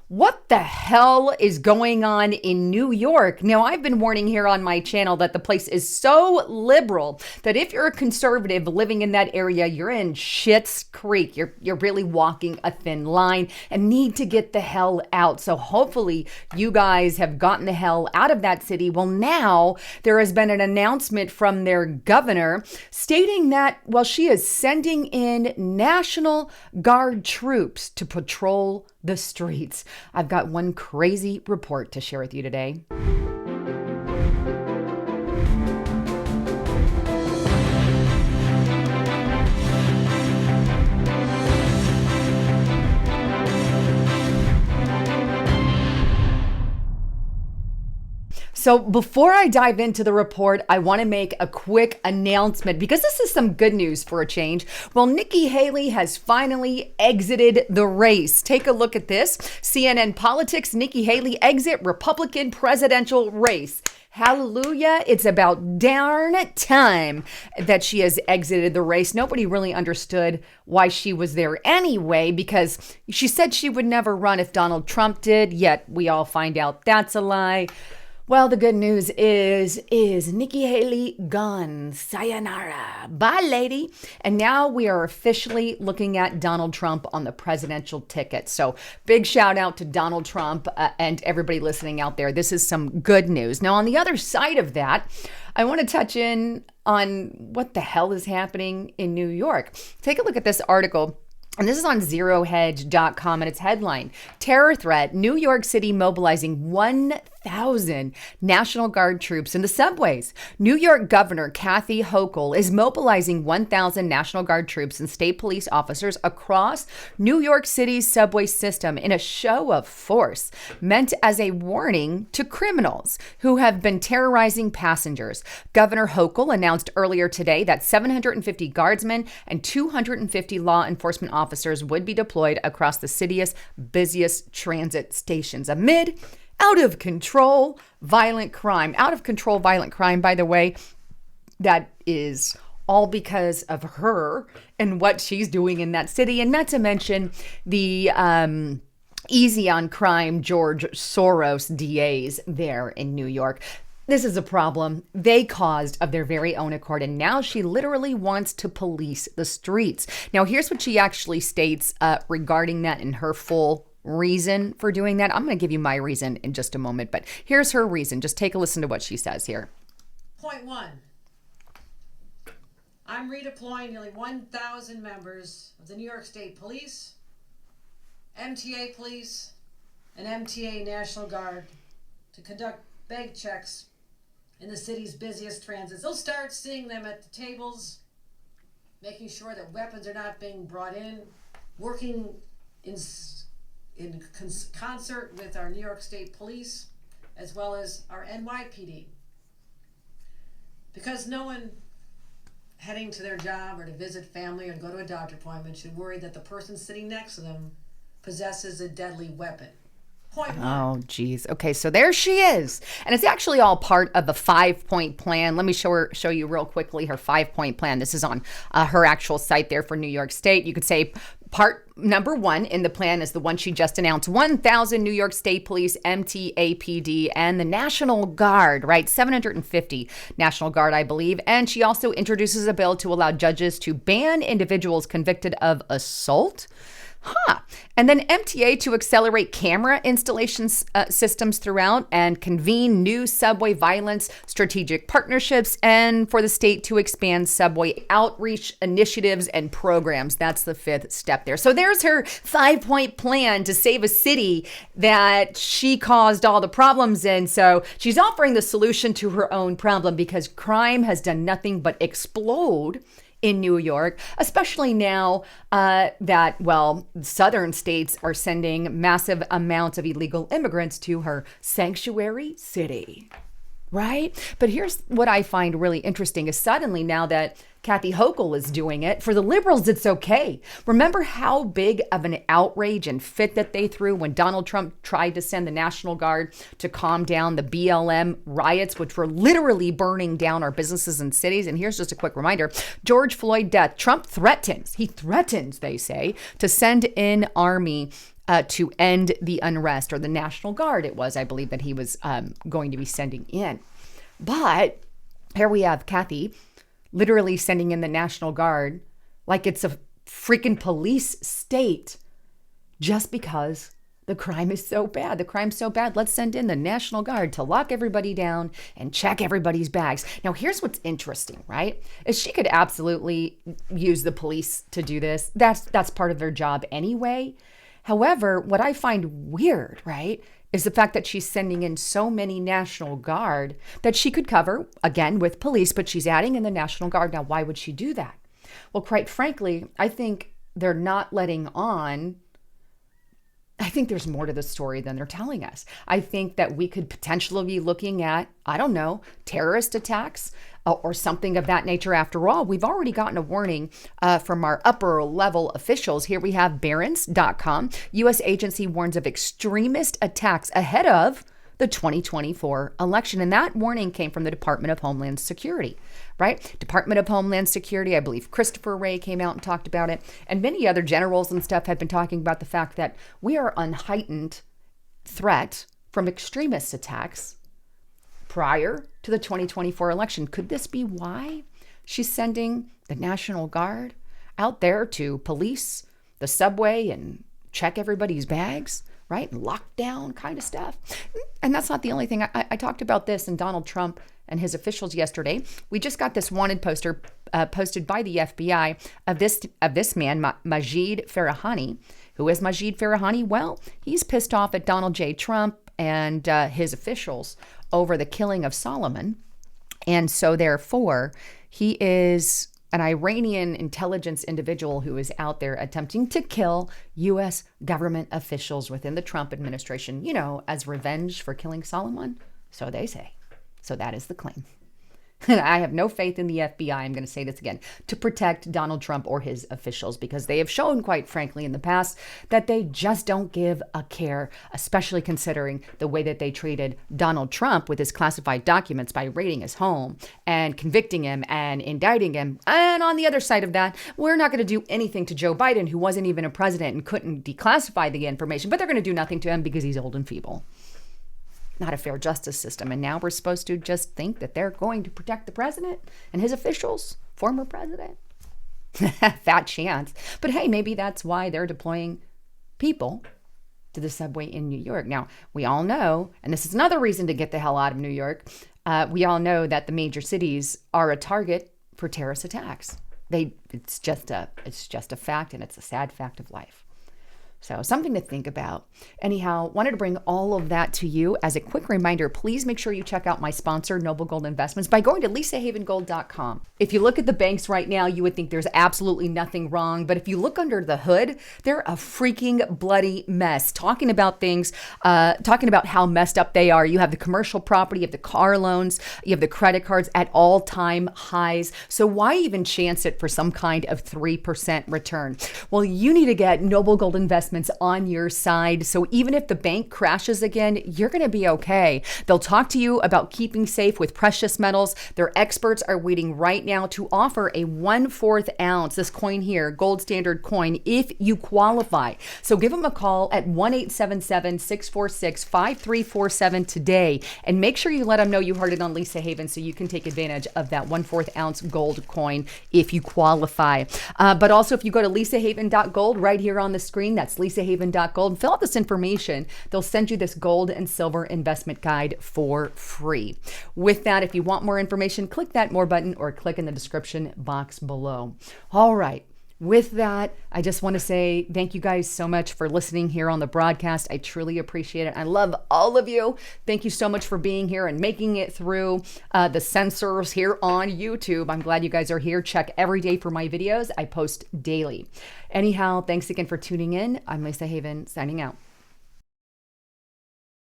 What the hell is going on in New York? Now, I've been warning here on my channel that the place is so liberal that if you're a conservative living in that area, you're in Schitt's Creek. You're really walking a thin line and need to get the hell out. So hopefully you guys have gotten the hell out of that city. Well, now there has been an announcement from their governor stating that, well, she is sending in National Guard troops to patrol the streets. I've got one crazy report to share with you today. So before I dive into the report, I want to make a quick announcement because this is some good news for a change. Well, Nikki Haley has finally exited the race. Take a look at this. CNN Politics, Nikki Haley exit Republican presidential race. Hallelujah. It's about darn time that she has exited the race. Nobody really understood why she was there anyway, because she said she would never run if Donald Trump did, yet we all find out that's a lie. Well, the good news is Nikki Haley gone. Sayonara. Bye, lady. And now we are officially looking at Donald Trump on the presidential ticket. So big shout out to Donald Trump and everybody listening out there. This is some good news. Now, on the other side of that, I want to touch in on what the hell is happening in New York. Take a look at this article. And this is on zerohedge.com, and its headline, Terror Threat, New York City mobilizing 1,000 National Guard troops in the subways. New York Governor Kathy Hochul is mobilizing 1,000 National Guard troops and state police officers across New York City's subway system in a show of force meant as a warning to criminals who have been terrorizing passengers. Governor Hochul announced earlier today that 750 guardsmen and 250 law enforcement officers would be deployed across the city's busiest transit stations amid out of control violent crime. Out of control violent crime, by the way, that is all because of her and what she's doing in that city. And not to mention the easy on crime George Soros DAs there in New York. This is a problem they caused of their very own accord, and now she literally wants to police the streets. Now, here's what she actually states regarding that in her full reason for doing that. I'm going to give you my reason in just a moment, but here's her reason. Just take a listen to what she says here. Point one, I'm redeploying nearly 1,000 members of the New York State Police, MTA Police, and MTA National Guard to conduct bag checks in the city's busiest transits. They'll start seeing them at the tables, making sure that weapons are not being brought in, working in concert with our New York State Police, as well as our NYPD. Because no one heading to their job or to visit family or go to a doctor appointment should worry that the person sitting next to them possesses a deadly weapon. Oh, geez. Okay, so there she is. And it's actually all part of a 5-point plan. Let me show you real quickly her 5-point plan. This is on her actual site there for New York State. You could say part number 1 in the plan is the one she just announced. 1,000 New York State Police, MTAPD, and the National Guard, right? 750 National Guard, I believe. And she also introduces a bill to allow judges to ban individuals convicted of assault. And then MTA to accelerate camera installation systems throughout and convene new subway violence strategic partnerships, and for the state to expand subway outreach initiatives and programs. That's the 5th step there. So there's her 5-point plan to save a city that she caused all the problems in. So she's offering the solution to her own problem because crime has done nothing but explode in New York, especially now that, well, southern states are sending massive amounts of illegal immigrants to her sanctuary city, right? But here's what I find really interesting is suddenly now that Kathy Hochul is doing it, for the liberals, it's okay. Remember how big of an outrage and fit that they threw when Donald Trump tried to send the National Guard to calm down the BLM riots, which were literally burning down our businesses and cities? And here's just a quick reminder. George Floyd death. Trump threatens, they say, to send in army to end the unrest, or the National Guard it was, I believe, that he was going to be sending in. But here we have Kathy literally sending in the National Guard like it's a freaking police state just because the crime is so bad. The crime's so bad. Let's send in the National Guard to lock everybody down and check everybody's bags. Now, here's what's interesting, right? Is she could absolutely use the police to do this. That's part of their job anyway. However, what I find weird, right, is the fact that she's sending in so many National Guard that she could cover, again, with police, but she's adding in the National Guard. Now, why would she do that? Well, quite frankly, I think they're not letting on. I think there's more to the story than they're telling us. I think that we could potentially be looking at, I don't know, terrorist attacks or something of that nature. After all, we've already gotten a warning from our upper level officials. Here we have Barron's.com. U.S. agency warns of extremist attacks ahead of the 2024 election. And that warning came from the Department of Homeland Security, right? Department of Homeland Security, I believe Christopher Wray came out and talked about it. And many other generals and stuff have been talking about the fact that we are on heightened threat from extremist attacks prior to the 2024 election. Could this be why she's sending the National Guard out there to police the subway and check everybody's bags? Right? Lockdown kind of stuff. And that's not the only thing. I talked about this in Donald Trump and his officials yesterday. We just got this wanted poster posted by the FBI of this man, Majid Farahani. Who is Majid Farahani? Well, he's pissed off at Donald J. Trump and his officials over the killing of Solomon. And so therefore, he is an Iranian intelligence individual who is out there attempting to kill U.S. government officials within the Trump administration, you know, as revenge for killing Solomon. So they say. So that is the claim. I have no faith in the FBI, I'm going to say this again, to protect Donald Trump or his officials, because they have shown, quite frankly, in the past that they just don't give a care, especially considering the way that they treated Donald Trump with his classified documents by raiding his home and convicting him and indicting him. And on the other side of that, we're not going to do anything to Joe Biden, who wasn't even a president and couldn't declassify the information, but they're going to do nothing to him because he's old and feeble. Not a fair justice system. And now we're supposed to just think that they're going to protect the president and his officials, former president. Fat chance. But hey, maybe that's why they're deploying people to the subway in New York. Now, we all know, and this is another reason to get the hell out of New York, we all know that the major cities are a target for terrorist attacks. It's just a fact, and it's a sad fact of life. So something to think about. Anyhow, wanted to bring all of that to you. As a quick reminder, please make sure you check out my sponsor, Noble Gold Investments, by going to lisahavengold.com. If you look at the banks right now, you would think there's absolutely nothing wrong. But if you look under the hood, they're a freaking bloody mess. Talking about how messed up they are. You have the commercial property, you have the car loans, you have the credit cards at all-time highs. So why even chance it for some kind of 3% return? Well, you need to get Noble Gold Investments on your side. So even if the bank crashes again, you're going to be okay. They'll talk to you about keeping safe with precious metals. Their experts are waiting right now to offer a 1/4 ounce, this coin here, gold standard coin, if you qualify. So give them a call at 1-877-646-5347 today, and make sure you let them know you heard it on Lisa Haven so you can take advantage of that 1/4 ounce gold coin if you qualify. But also, if you go to lisahaven.gold right here on the screen, that's lisahaven.gold, and fill out this information. They'll send you this gold and silver investment guide for free. With that, if you want more information, click that more button or click in the description box below. All right. With that, I just want to say thank you guys so much for listening here on the broadcast. I truly appreciate it. I love all of you. Thank you so much for being here and making it through the censors here on YouTube. I'm glad you guys are here. Check every day for my videos. I post daily. Anyhow, thanks again for tuning in. I'm Lisa Haven, signing out.